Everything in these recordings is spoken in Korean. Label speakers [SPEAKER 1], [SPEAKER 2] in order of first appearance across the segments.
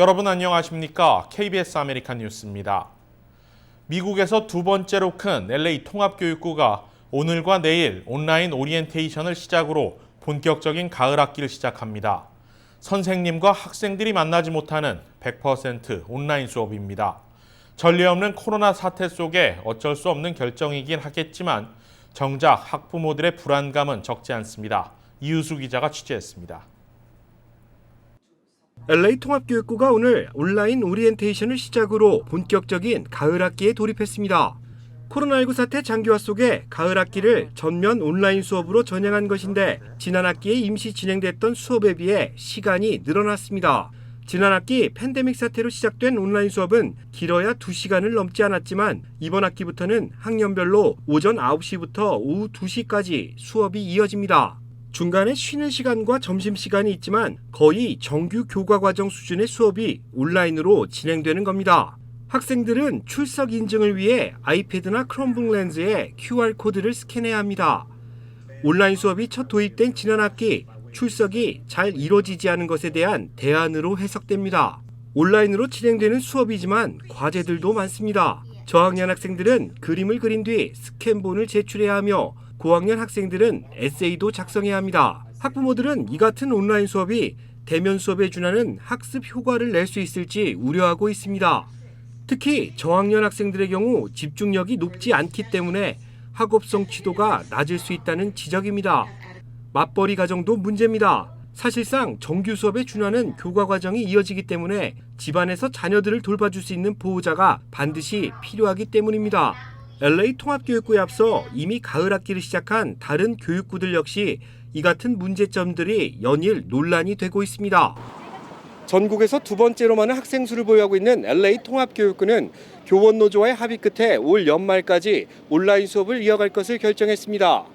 [SPEAKER 1] 여러분 안녕하십니까? KBS 아메리칸 뉴스입니다. 미국에서 두 번째로 큰 LA 통합교육부가 오늘과 내일 온라인 오리엔테이션을 시작으로 본격적인 가을 학기를 시작합니다. 선생님과 학생들이 만나지 못하는 100% 온라인 수업입니다. 전례 없는 코로나 사태 속에 어쩔 수 없는 결정이긴 하겠지만 정작 학부모들의 불안감은 적지 않습니다. 이유수 기자가 취재했습니다.
[SPEAKER 2] LA 통합교육부가 오늘 온라인 오리엔테이션을 시작으로 본격적인 가을 학기에 돌입했습니다. 코로나19 사태 장기화 속에 가을 학기를 전면 온라인 수업으로 전향한 것인데 지난 학기에 임시 진행됐던 수업에 비해 시간이 늘어났습니다. 지난 학기 팬데믹 사태로 시작된 온라인 수업은 길어야 2시간을 넘지 않았지만 이번 학기부터는 학년별로 오전 9시부터 오후 2시까지 수업이 이어집니다. 중간에 쉬는 시간과 점심시간이 있지만 거의 정규 교과과정 수준의 수업이 온라인으로 진행되는 겁니다. 학생들은 출석 인증을 위해 아이패드나 크롬북 렌즈에 QR코드를 스캔해야 합니다. 온라인 수업이 첫 도입된 지난 학기 출석이 잘 이루어지지 않은 것에 대한 대안으로 해석됩니다. 온라인으로 진행되는 수업이지만 과제들도 많습니다. 저학년 학생들은 그림을 그린 뒤 스캔본을 제출해야 하며 고학년 학생들은 에세이도 작성해야 합니다. 학부모들은 이 같은 온라인 수업이 대면 수업에 준하는 학습 효과를 낼 수 있을지 우려하고 있습니다. 특히 저학년 학생들의 경우 집중력이 높지 않기 때문에 학업 성취도가 낮을 수 있다는 지적입니다. 맞벌이 가정도 문제입니다. 사실상 정규 수업에 준하는 교과 과정이 이어지기 때문에 집안에서 자녀들을 돌봐줄 수 있는 보호자가 반드시 필요하기 때문입니다. LA 통합교육부에 앞서 이미 가을 학기를 시작한 다른 교육부들 역시 이 같은 문제점들이 연일 논란이 되고 있습니다. 전국에서 두 번째로 많은 학생 수를 보유하고 있는 LA 통합교육부는 교원 노조와의 합의 끝에 올 연말까지 온라인 수업을 이어갈 것을 결정했습니다.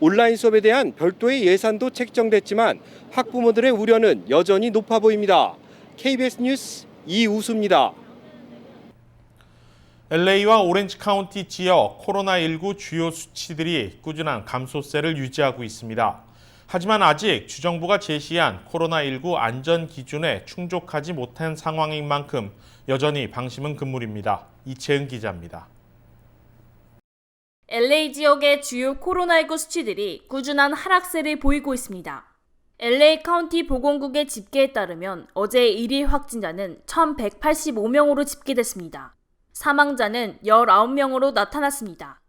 [SPEAKER 2] 온라인 수업에 대한 별도의 예산도 책정됐지만 학부모들의 우려는 여전히 높아 보입니다. KBS 뉴스 이우수입니다.
[SPEAKER 1] LA와 오렌지 카운티 지역 코로나19 주요 수치들이 꾸준한 감소세를 유지하고 있습니다. 하지만 아직 주정부가 제시한 코로나19 안전 기준에 충족하지 못한 상황인 만큼 여전히 방심은 금물입니다. 이채은 기자입니다.
[SPEAKER 3] LA 지역의 주요 코로나19 수치들이 꾸준한 하락세를 보이고 있습니다. LA 카운티 보건국의 집계에 따르면 어제 1일 확진자는 1,185명으로 집계됐습니다. 사망자는 19명으로 나타났습니다.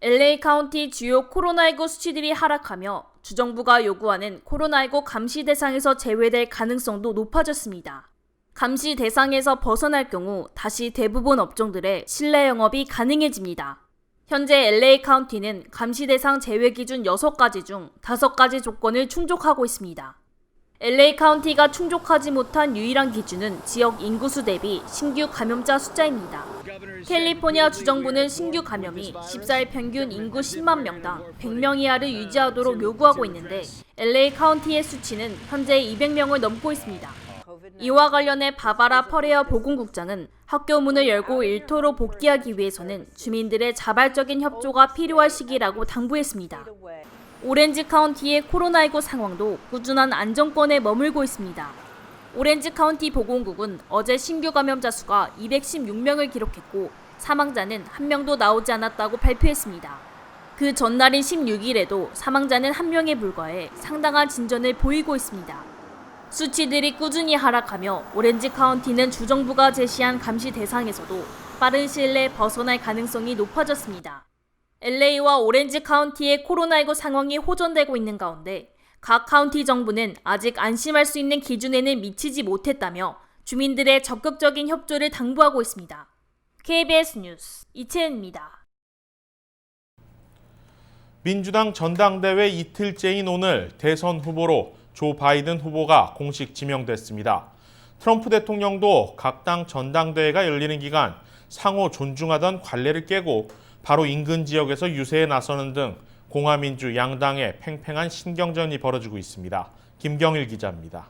[SPEAKER 3] LA 카운티 주요 코로나19 수치들이 하락하며 주정부가 요구하는 코로나19 감시 대상에서 제외될 가능성도 높아졌습니다. 감시 대상에서 벗어날 경우 다시 대부분 업종들의 실내 영업이 가능해집니다. 현재 LA 카운티는 감시 대상 제외 기준 6가지 중 5가지 조건을 충족하고 있습니다. LA 카운티가 충족하지 못한 유일한 기준은 지역 인구수 대비 신규 감염자 숫자입니다. 캘리포니아 주정부는 신규 감염이 14일 평균 인구 10만 명당 100명 이하를 유지하도록 요구하고 있는데 LA 카운티의 수치는 현재 200명을 넘고 있습니다. 이와 관련해 바바라 퍼레어 보건국장은 학교 문을 열고 일터로 복귀하기 위해서는 주민들의 자발적인 협조가 필요할 시기라고 당부했습니다. 오렌지 카운티의 코로나19 상황도 꾸준한 안정권에 머물고 있습니다. 오렌지 카운티 보건국은 어제 신규 감염자 수가 216명을 기록했고 사망자는 한 명도 나오지 않았다고 발표했습니다. 그 전날인 16일에도 사망자는 한 명에 불과해 상당한 진전을 보이고 있습니다. 수치들이 꾸준히 하락하며 오렌지 카운티는 주정부가 제시한 감시 대상에서도 빠른 시일 내에 벗어날 가능성이 높아졌습니다. LA와 오렌지 카운티의 코로나19 상황이 호전되고 있는 가운데 각 카운티 정부는 아직 안심할 수 있는 기준에는 미치지 못했다며 주민들의 적극적인 협조를 당부하고 있습니다. KBS 뉴스 이채은입니다.
[SPEAKER 1] 민주당 전당대회 이틀째인 오늘 대선 후보로 조 바이든 후보가 공식 지명됐습니다. 트럼프 대통령도 각 당 전당대회가 열리는 기간 상호 존중하던 관례를 깨고 바로 인근 지역에서 유세에 나서는 등 공화민주 양당의 팽팽한 신경전이 벌어지고 있습니다. 김경일 기자입니다.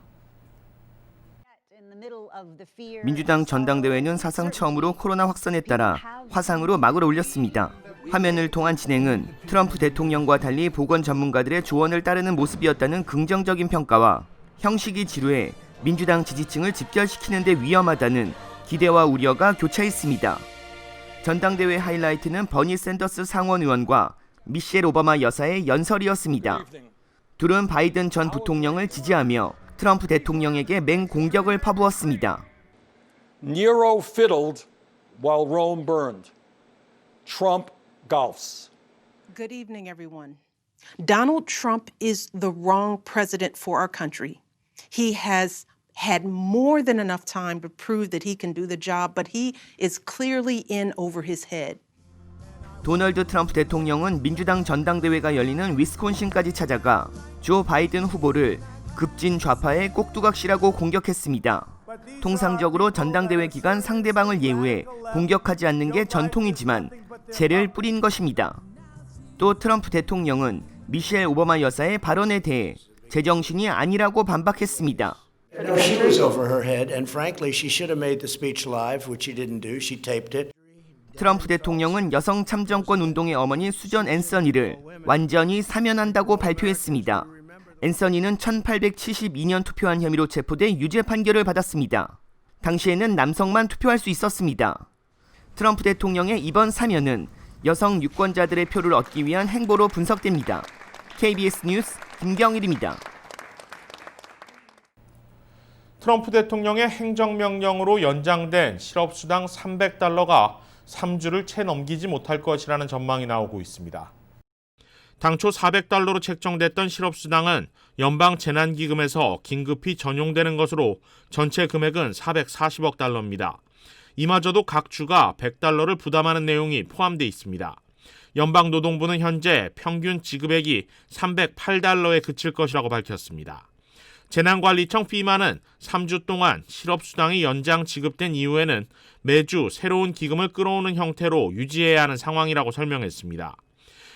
[SPEAKER 4] 민주당 전당대회는 사상 처음으로 코로나 확산에 따라 화상으로 막을 올렸습니다. 화면을 통한 진행은 트럼프 대통령과 달리 보건 전문가들의 조언을 따르는 모습이었다는 긍정적인 평가와 형식이 지루해 민주당 지지층을 집결시키는 데 위험하다는 기대와 우려가 교차했습니다. 전당대회 하이라이트는 버니 샌더스 상원 의원과 미셸 오바마 여사의 연설이었습니다. 둘은 바이든 전 부통령을 지지하며 트럼프 대통령에게 맹공격을 퍼부었습니다.
[SPEAKER 5] Nero fiddled while Rome burned. Trump golfs.
[SPEAKER 6] Good evening, everyone. Donald Trump is the wrong president for our country. He has had more than enough time to prove that he can do the job, but he is clearly in over his head.
[SPEAKER 4] 도널드 트럼프 대통령은 민주당 전당대회가 열리는 위스콘신까지 찾아가 조 바이든 후보를 급진 좌파의 꼭두각시라고 공격했습니다. 통상적으로 전당대회 기간 상대방을 예우해 공격하지 않는 게 전통이지만 재를 뿌린 것입니다. 또 트럼프 대통령은 미셸 오바마 여사의 발언에 대해 제정신이 아니라고 반박했습니다.
[SPEAKER 7] No, she was over her head, and frankly, she should have made the speech live, which she didn't do. She taped it.
[SPEAKER 4] 트럼프 대통령은 여성 참정권 운동의 어머니 수전 앤서니를 완전히 사면한다고 발표했습니다. 앤서니는 1872년 투표한 혐의로 체포돼 유죄 판결을 받았습니다. 당시에는 남성만 투표할 수 있었습니다. 트럼프 대통령의 이번 사면은 여성 유권자들의 표를 얻기 위한 행보로 분석됩니다. KBS 뉴스 김경일입니다.
[SPEAKER 1] 트럼프 대통령의 행정명령으로 연장된 실업수당 $300가 3주를 채 넘기지 못할 것이라는 전망이 나오고 있습니다. 당초 $400로 책정됐던 실업수당은 연방재난기금에서 긴급히 전용되는 것으로 전체 금액은 $440억 달러입니다. 이마저도 각 주가 $100를 부담하는 내용이 포함되어 있습니다. 연방노동부는 현재 평균 지급액이 $308에 그칠 것이라고 밝혔습니다. 재난관리청 FEMA는 3주 동안 실업수당이 연장 지급된 이후에는 매주 새로운 기금을 끌어오는 형태로 유지해야 하는 상황이라고 설명했습니다.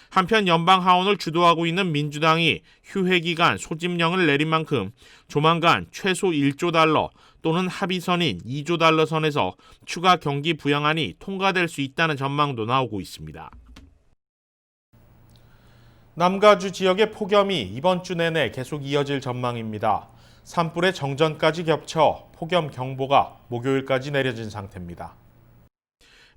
[SPEAKER 1] 한편 연방하원을 주도하고 있는 민주당이 휴회기간 소집령을 내린 만큼 조만간 최소 $1조 또는 합의선인 $2조 선에서 추가 경기 부양안이 통과될 수 있다는 전망도 나오고 있습니다. 남가주 지역의 폭염이 이번 주 내내 계속 이어질 전망입니다. 산불의 정전까지 겹쳐 폭염 경보가 목요일까지 내려진 상태입니다.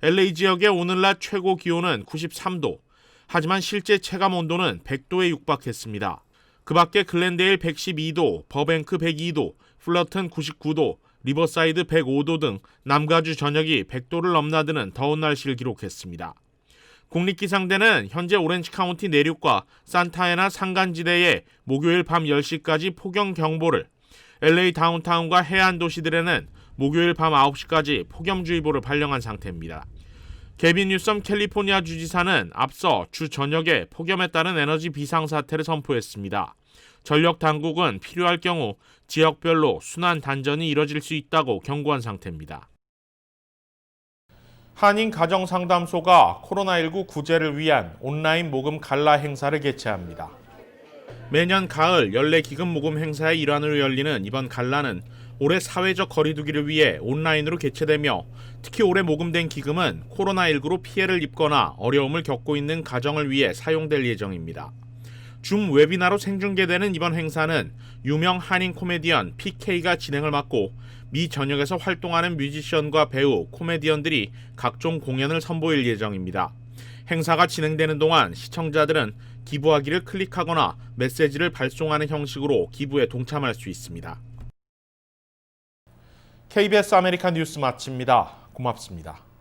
[SPEAKER 1] LA 지역의 오늘 낮 최고 기온은 93도, 하지만 실제 체감 온도는 100도에 육박했습니다. 그 밖에 글렌데일 112도, 버뱅크 102도, 플러튼 99도, 리버사이드 105도 등 남가주 전역이 100도를 넘나드는 더운 날씨를 기록했습니다. 국립기상대는 현재 오렌지 카운티 내륙과 산타애나 산간지대에 목요일 밤 10시까지 폭염 경보를, LA 다운타운과 해안 도시들에는 목요일 밤 9시까지 폭염주의보를 발령한 상태입니다. 게빈 뉴섬 캘리포니아 주지사는 앞서 주 전역에 폭염에 따른 에너지 비상사태를 선포했습니다. 전력 당국은 필요할 경우 지역별로 순환 단전이 이뤄질 수 있다고 경고한 상태입니다. 한인 가정상담소가 코로나19 구제를 위한 온라인 모금 갈라 행사를 개최합니다. 매년 가을 연례 기금 모금 행사의 일환으로 열리는 이번 갈라는 올해 사회적 거리두기를 위해 온라인으로 개최되며 특히 올해 모금된 기금은 코로나19로 피해를 입거나 어려움을 겪고 있는 가정을 위해 사용될 예정입니다. 줌 웨비나로 생중계되는 이번 행사는 유명 한인 코미디언 PK가 진행을 맡고 미 전역에서 활동하는 뮤지션과 배우, 코미디언들이 각종 공연을 선보일 예정입니다. 행사가 진행되는 동안 시청자들은 기부하기를 클릭하거나 메시지를 발송하는 형식으로 기부에 동참할 수 있습니다. KBS 아메리칸 뉴스 마칩니다. 고맙습니다.